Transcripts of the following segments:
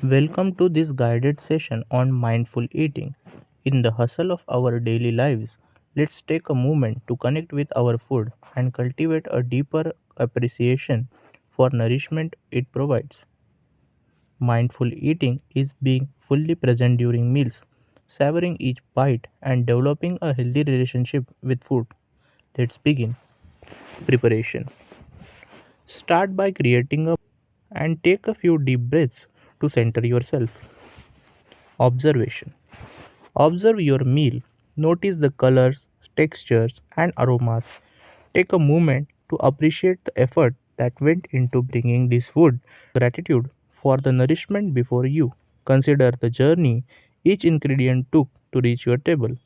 Welcome to this guided session on mindful eating. In the hustle of our daily lives, let's take a moment to connect with our food and cultivate a deeper appreciation for nourishment it provides. Mindful eating is being fully present during meals, savoring each bite, and developing a healthy relationship with food. Let's begin. Preparation. Start by creating a and take a few deep breaths to center yourself. Observation. Observe your meal. Notice the colors, textures, and aromas. Take a moment to appreciate the effort that went into bringing this food. Gratitude for the nourishment before you. Consider the journey each ingredient took to reach your table,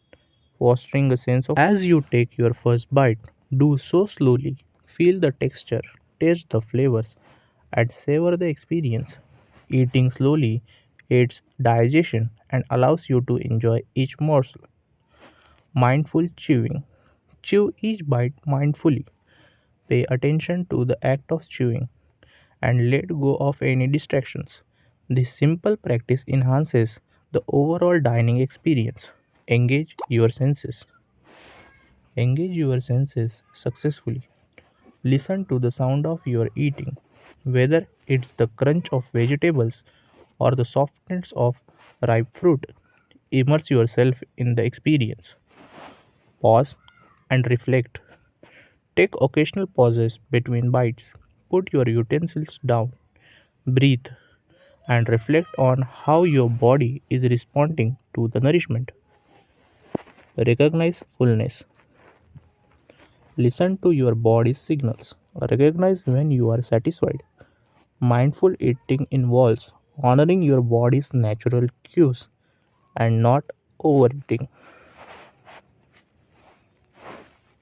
fostering a sense of as you take your first bite. Do so slowly. Feel the texture, taste the flavors, and savor the experience. Eating slowly aids digestion and allows you to enjoy each morsel. Mindful chewing. Chew each bite mindfully. Pay attention to the act of chewing and let go of any distractions. This simple practice enhances the overall dining experience. Engage your senses. Engage your senses successfully. Listen to the sound of your eating, whether it's the crunch of vegetables or the softness of ripe fruit. Immerse yourself in the experience. Pause and reflect. Take occasional pauses between bites. Put your utensils down. Breathe and reflect on how your body is responding to the nourishment. Recognize fullness. Listen to your body's signals. Recognize when you are satisfied. Mindful eating involves honoring your body's natural cues and not overeating.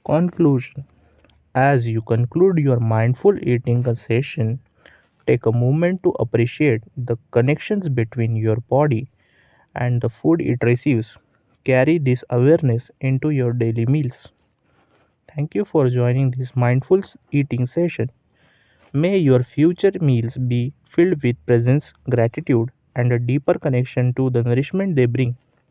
Conclusion. As you conclude your mindful eating session, take a moment to appreciate the connections between your body and the food it receives. Carry this awareness into your daily meals. Thank you for joining this mindful eating session. May your future meals be filled with presence, gratitude, and a deeper connection to the nourishment they bring.